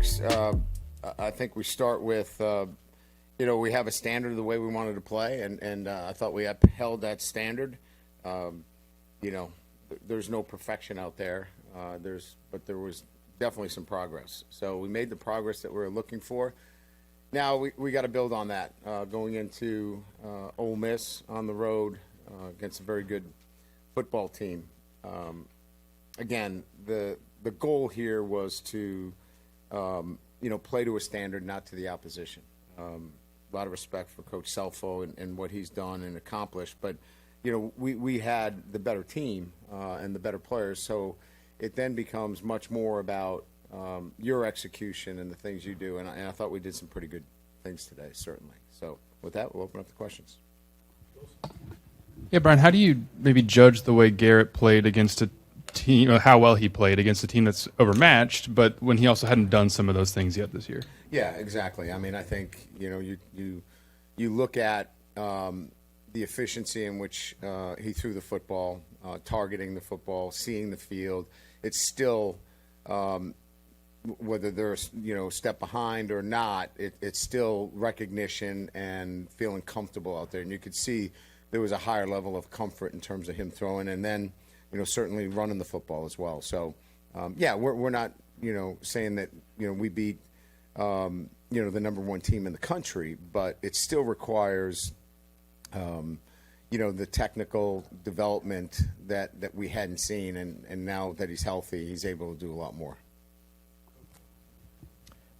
remarks, I think we start with, we have a standard of the way we wanted to play, and I thought we upheld that standard. There's no perfection out there, but there was definitely some progress. So we made the progress that we were looking for. Now we got to build on that. Going into Ole Miss on the road against a very good football team. Again, the goal here was to play to a standard, not to the opposition. A lot of respect for Coach Selfo and what he's done and accomplished, but we had the better team and the better players, so it then becomes much more about your execution and the things you do, and I thought we did some pretty good things today, certainly. So with that, we'll open up the questions. Yeah, Brian, how do you maybe judge the way Garrett played against a team, how well he played against a team that's overmatched, but when he also hadn't done some of those things yet this year? Yeah, exactly. I mean, I think, you look at the efficiency in which he threw the football, targeting the football, seeing the field. It's still, whether they're a step behind or not, it's still recognition and feeling comfortable out there. And you could see there was a higher level of comfort in terms of him throwing, and then certainly running the football as well. So we're not saying that we beat the number one team in the country, but it still requires the technical development that we hadn't seen, and now that he's healthy, he's able to do a lot more.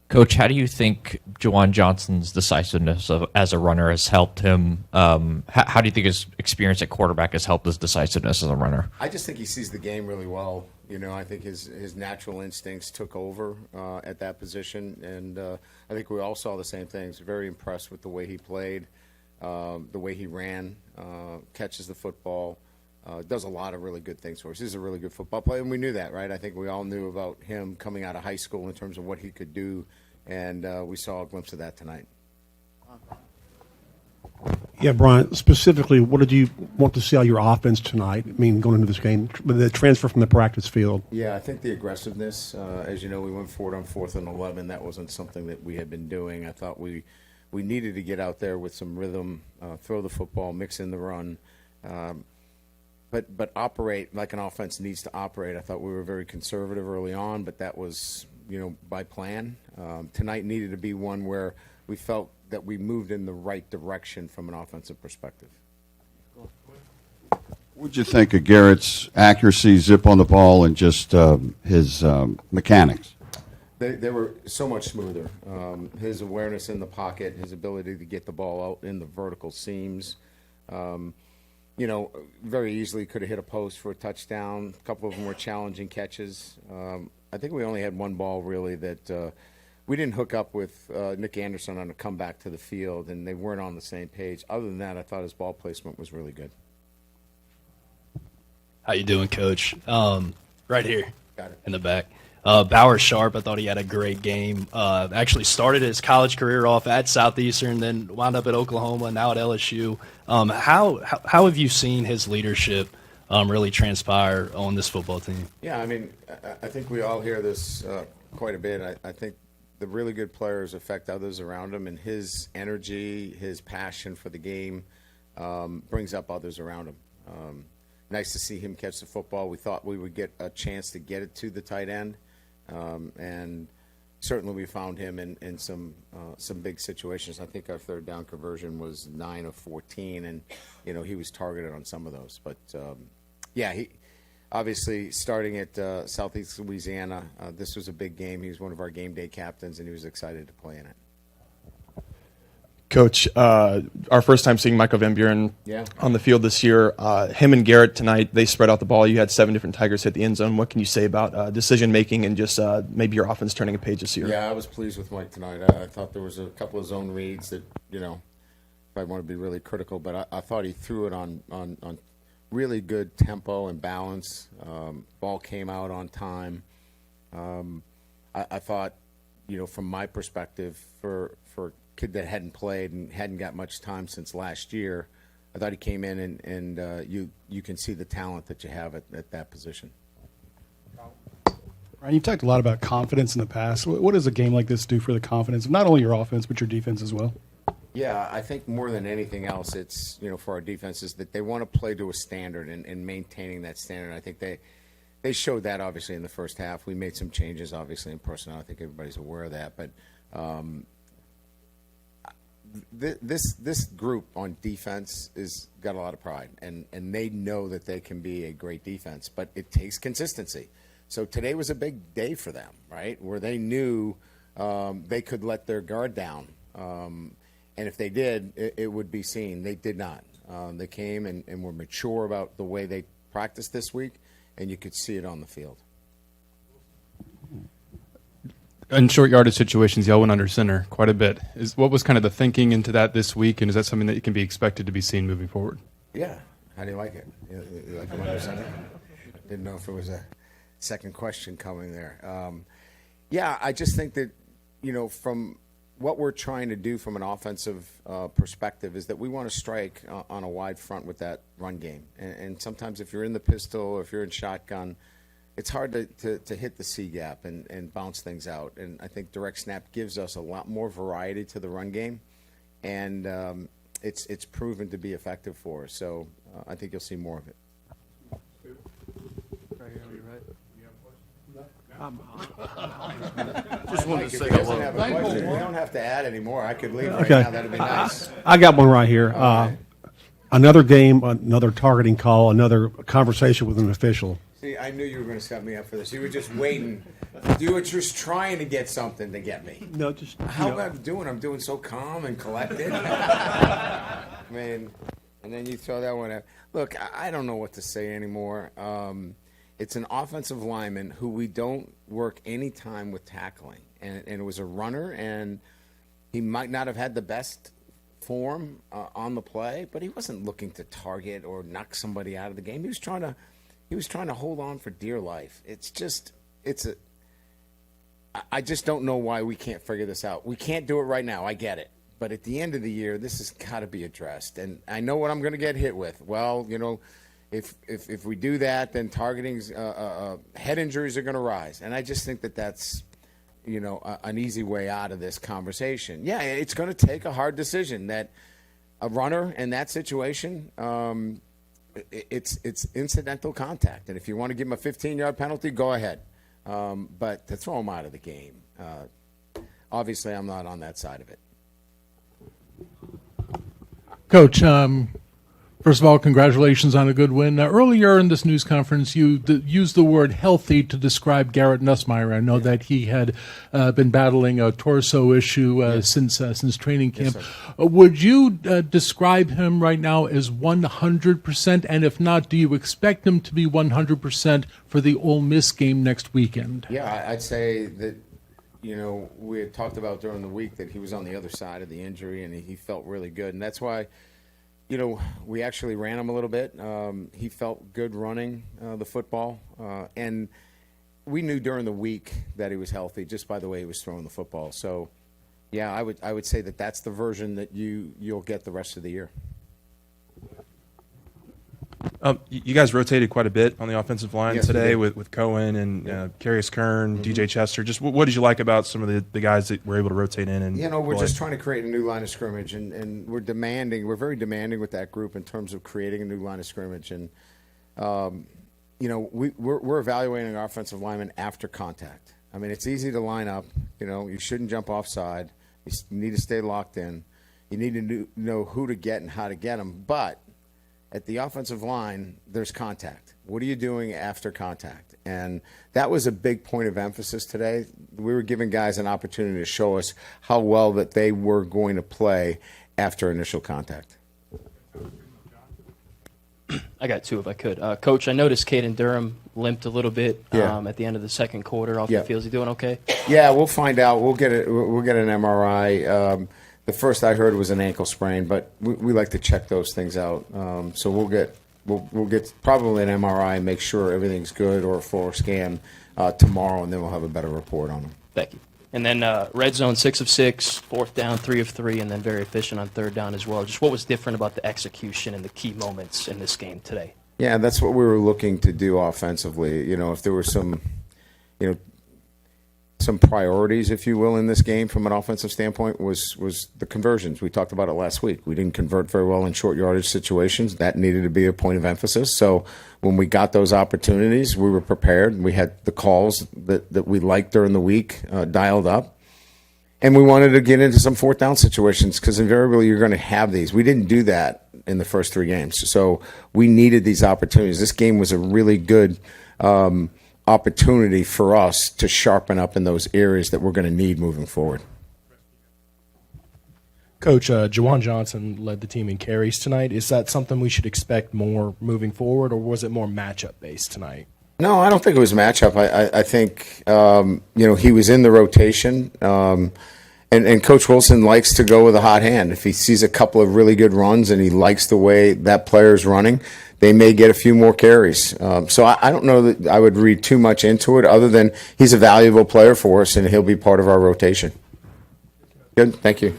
Coach, how do you think Juwan Johnson's decisiveness as a runner has helped him? How do you think his experience at quarterback has helped his decisiveness as a runner? I just think he sees the game really well. I think his natural instincts took over at that position, and I think we all saw the same things. Very impressed with the way he played, the way he ran, catches the football, does a lot of really good things for us. He's a really good football player, and we knew that, right? I think we all knew about him coming out of high school in terms of what he could do, and we saw a glimpse of that tonight. Yeah, Brian, specifically, what did you want to see out of your offense tonight? I mean, going into this game, the transfer from the practice field. Yeah, I think the aggressiveness, as you know, we went forward on 4th and 11. That wasn't something that we had been doing. I thought we needed to get out there with some rhythm, throw the football, mix in the run, but operate like an offense needs to operate. I thought we were very conservative early on, but that was, by plan. Tonight needed to be one where we felt that we moved in the right direction from an offensive perspective. What'd you think of Garrett's accuracy, zip on the ball, and just his mechanics? They were so much smoother. His awareness in the pocket, his ability to get the ball out in the vertical seams. Very easily could have hit a post for a touchdown. A couple of them were challenging catches. I think we only had one ball, really, that we didn't hook up with Nick Anderson on a comeback to the field, and they weren't on the same page. Other than that, I thought his ball placement was really good. How you doing, Coach? Right here. Got it. In the back. Bauer Sharp, I thought he had a great game. Actually started his college career off at Southeastern, then wound up at Oklahoma, now at LSU. How have you seen his leadership really transpire on this football team? Yeah, I mean, I think we all hear this quite a bit. I think the really good players affect others around him, and his energy, his passion for the game brings up others around him. Nice to see him catch the football. We thought we would get a chance to get it to the tight end, and certainly we found him in some big situations. I think our third down conversion was 9 of 14, and he was targeted on some of those. But he obviously starting at Southeast Louisiana, this was a big game. He was one of our game day captains, and he was excited to play in it. Coach, our first time seeing Michael Van Buren on the field this year, him and Garrett tonight, they spread out the ball. You had 7 different Tigers hit the end zone. What can you say about decision-making and just maybe your offense turning a page this year? Yeah, I was pleased with Mike tonight. I thought there was a couple of zone reads that, if I want to be really critical, but I thought he threw it on really good tempo and balance. Ball came out on time. I thought, from my perspective, for kid that hadn't played and hadn't got much time since last year, I thought he came in and you can see the talent that you have at that position. Brian, you've talked a lot about confidence in the past. What does a game like this do for the confidence of not only your offense, but your defense as well? Yeah, I think more than anything else, it's, for our defenses that they want to play to a standard and maintaining that standard. I think they showed that, obviously, in the first half. We made some changes, obviously, in personnel. I think everybody's aware of that. But this group on defense is got a lot of pride, and they know that they can be a great defense, but it takes consistency. So today was a big day for them, right, where they knew they could let their guard down. And if they did, it would be seen. They did not. They came and were mature about the way they practiced this week, and you could see it on the field. In short yardage situations, y'all went under center quite a bit. What was kind of the thinking into that this week, and is that something that can be expected to be seen moving forward? Yeah. How do you like it? You like it under center? Didn't know if it was a second question coming there. Yeah, I just think that, from what we're trying to do from an offensive perspective is that we want to strike on a wide front with that run game. And sometimes if you're in the pistol or if you're in shotgun, it's hard to hit the C gap and bounce things out. And I think direct snap gives us a lot more variety to the run game. And it's proven to be effective for us. So I think you'll see more of it. Just wanted to say If he doesn't hello. have a question, we don't have to add any more. I could leave right Okay. now. That'd be nice. I got one right here. Another game, another targeting call, another conversation with an official. See, I knew you were going to set me up for this. You were just waiting. You were just trying to get something to get me. No, just How am I doing? I'm doing so calm and collected. I mean, and then you throw that one out. Look, I don't know what to say anymore. It's an offensive lineman who we don't work any time with tackling. And it was a runner, and he might not have had the best form on the play, but he wasn't looking to target or knock somebody out of the game. He was trying to hold on for dear life. I just don't know why we can't figure this out. We can't do it right now. I get it. But at the end of the year, this has got to be addressed. And I know what I'm going to get hit with. Well, if we do that, then targeting's head injuries are going to rise. And I just think that's, an easy way out of this conversation. Yeah, it's going to take a hard decision that a runner in that situation, it's incidental contact. And if you want to give him a 15-yard penalty, go ahead. But to throw him out of the game, obviously I'm not on that side of it. Coach, first of all, congratulations on a good win. Now, earlier in this news conference, you used the word healthy to describe Garrett Nussmeier. I know that he had been battling a torso issue since training camp. Yes, Would you describe him right now as 100%? And if not, do you expect him to be 100% for the Ole Miss game next weekend? Yeah, I'd say that, we had talked about during the week that he was on the other side of the injury and he felt really good. And that's why, we actually ran him a little bit. He felt good running the football. And we knew during the week that he was healthy just by the way he was throwing the football. So, yeah, I would say that that's the version that you'll get the rest of the year. You guys rotated quite a bit on the offensive line Yes, we today did. with Cohen and Carius Kern, DJ Chester. Just what did you like about some of the guys that were able to rotate in? And We're play? just trying to create a new line of scrimmage, and we're very demanding with that group in terms of creating a new line of scrimmage. And, we're evaluating our offensive linemen after contact. I mean, it's easy to line up. You shouldn't jump offside. You need to stay locked in. You need to know who to get and how to get them. But at the offensive line, there's contact. What are you doing after contact? And that was a big point of emphasis today. We were giving guys an opportunity to show us how well that they were going to play after initial contact. I got two if I could. Coach, I noticed Caden Durham limped a little bit Yeah. at the end of the second quarter off Yeah. the field. Is he doing okay? Yeah, we'll find out. We'll get an MRI. The first I heard was an ankle sprain, but we like to check those things out. So we'll get probably an MRI and make sure everything's good, or a full scan tomorrow, and then we'll have a better report on them. Thank you. And then red zone 6 of 6, fourth down 3 of 3, and then very efficient on third down as well. Just what was different about the execution and the key moments in this game today? Yeah, that's what we were looking to do offensively. If there were some, some priorities, if you will, in this game from an offensive standpoint was the conversions. We talked about it last week. We didn't convert very well in short yardage situations. That needed to be a point of emphasis. So when we got those opportunities, we were prepared. We had the calls that we liked during the week dialed up. And we wanted to get into some fourth down situations because invariably you're going to have these. We didn't do that in the first 3 games. So we needed these opportunities. This game was a really good opportunity for us to sharpen up in those areas that we're going to need moving forward. Coach, Juwan Johnson led the team in carries tonight. Is that something we should expect more moving forward, or was it more matchup based tonight? No, I don't think it was matchup. I think he was in the rotation, and Coach Wilson likes to go with a hot hand. If he sees a couple of really good runs and he likes the way that player's running, they may get a few more carries. So I don't know that I would read too much into it, other than he's a valuable player for us and he'll be part of our rotation. Good, thank you.